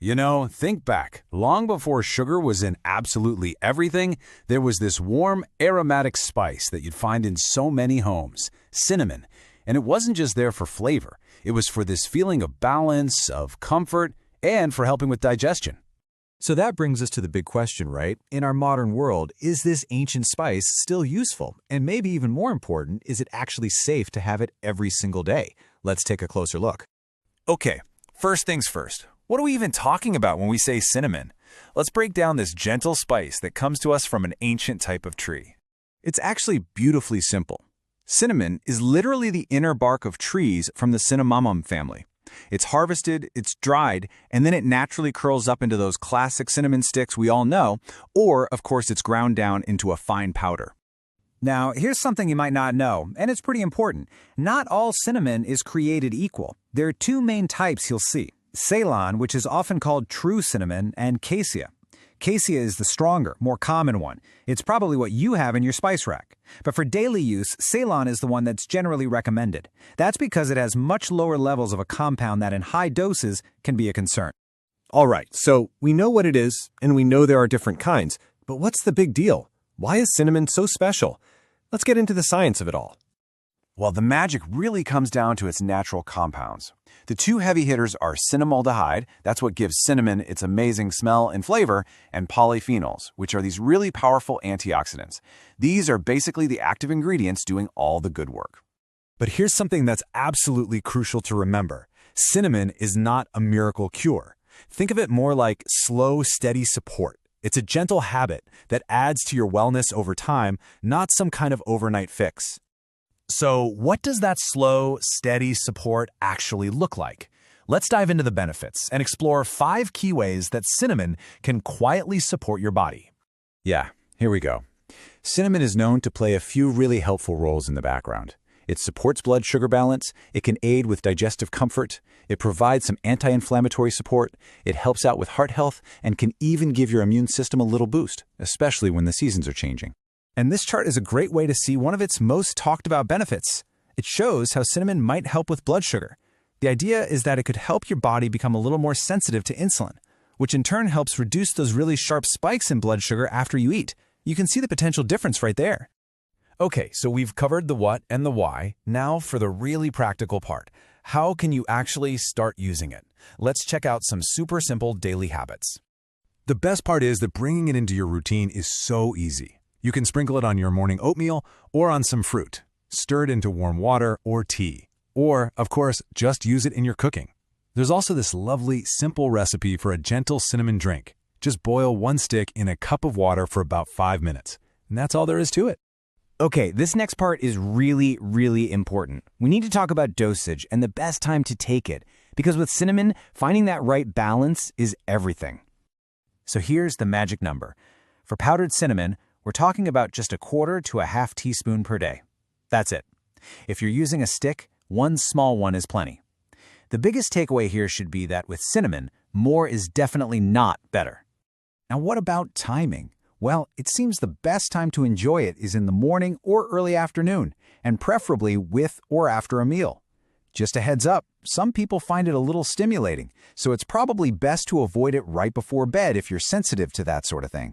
Think back. Long before sugar was in absolutely everything, there was this warm, aromatic spice that you'd find in so many homes, cinnamon. And it wasn't just there for flavor. It was for this feeling of balance, of comfort, and for helping with digestion. So that brings us to the big question, right? In our modern world, is this ancient spice still useful? And maybe even more important, is it actually safe to have it every single day? Let's take a closer look. Okay, first things first. What are we even talking about when we say cinnamon? Let's break down this gentle spice that comes to us from an ancient type of tree. It's actually beautifully simple. Cinnamon is literally the inner bark of trees from the cinnamomum family. It's harvested, it's dried, and then it naturally curls up into those classic cinnamon sticks we all know, or, of course, it's ground down into a fine powder. Now, here's something you might not know, and it's pretty important. Not all cinnamon is created equal. There are two main types you'll see: Ceylon, which is often called true cinnamon, and cassia. Cassia is the stronger, more common one. It's probably what you have in your spice rack. But for daily use, Ceylon is the one that's generally recommended. That's because it has much lower levels of a compound that in high doses can be a concern. All right, so we know what it is, and we know there are different kinds. But what's the big deal? Why is cinnamon so special? Let's get into the science of it all. Well, the magic really comes down to its natural compounds. The two heavy hitters are cinnamaldehyde, that's what gives cinnamon its amazing smell and flavor, and polyphenols, which are these really powerful antioxidants. These are basically the active ingredients doing all the good work. But here's something that's absolutely crucial to remember. Cinnamon is not a miracle cure. Think of it more like slow, steady support. It's a gentle habit that adds to your wellness over time, not some kind of overnight fix. So what does that slow, steady support actually look like? Let's dive into the benefits and explore 5 key ways that cinnamon can quietly support your body. Yeah, here we go. Cinnamon is known to play a few really helpful roles in the background. It supports blood sugar balance, it can aid with digestive comfort, it provides some anti-inflammatory support, it helps out with heart health, and can even give your immune system a little boost, especially when the seasons are changing. And this chart is a great way to see one of its most talked about benefits. It shows how cinnamon might help with blood sugar. The idea is that it could help your body become a little more sensitive to insulin, which in turn helps reduce those really sharp spikes in blood sugar after you eat. You can see the potential difference right there. Okay, so we've covered the what and the why. Now for the really practical part. How can you actually start using it? Let's check out some super simple daily habits. The best part is that bringing it into your routine is so easy. You can sprinkle it on your morning oatmeal or on some fruit, stir it into warm water or tea, or, of course, just use it in your cooking. There's also this lovely, simple recipe for a gentle cinnamon drink. Just boil 1 stick in a cup of water for about 5 minutes, and that's all there is to it. Okay, this next part is really, really important. We need to talk about dosage and the best time to take it, because with cinnamon, finding that right balance is everything. So here's the magic number. For powdered cinnamon, we're talking about just 1/4 to 1/2 teaspoon per day. That's it. If you're using a stick, 1 small one is plenty. The biggest takeaway here should be that with cinnamon, more is definitely not better. Now, what about timing? Well, it seems the best time to enjoy it is in the morning or early afternoon, and preferably with or after a meal. Just a heads up, some people find it a little stimulating, so it's probably best to avoid it right before bed if you're sensitive to that sort of thing.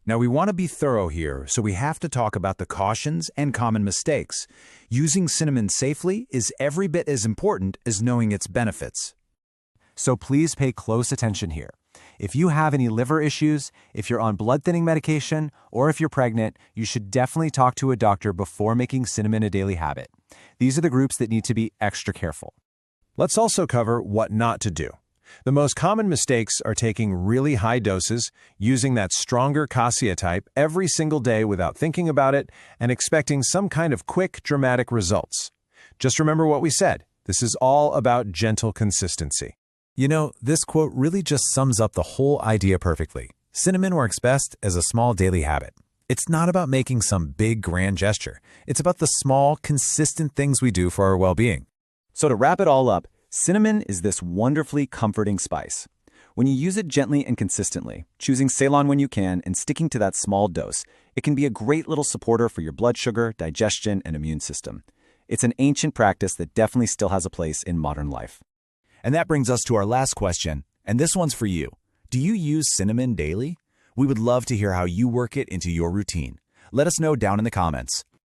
Now, we want to be thorough here, so we have to talk about the cautions and common mistakes. Using cinnamon safely is every bit as important as knowing its benefits. So please pay close attention here. If you have any liver issues, if you're on blood-thinning medication, or if you're pregnant, you should definitely talk to a doctor before making cinnamon a daily habit. These are the groups that need to be extra careful. Let's also cover what not to do. The most common mistakes are taking really high doses, using that stronger cassia type every single day without thinking about it, and expecting some kind of quick, dramatic results. Just remember what we said. This is all about gentle consistency. This quote really just sums up the whole idea perfectly. Cinnamon works best as a small daily habit. It's not about making some big, grand gesture. It's about the small, consistent things we do for our well-being. So to wrap it all up, cinnamon is this wonderfully comforting spice. When you use it gently and consistently, choosing Ceylon when you can and sticking to that small dose, it can be a great little supporter for your blood sugar, digestion, and immune system. It's an ancient practice that definitely still has a place in modern life. And that brings us to our last question, And this one's for you. Do you use cinnamon daily? We would love to hear how you work it into your routine. Let us know down in the comments.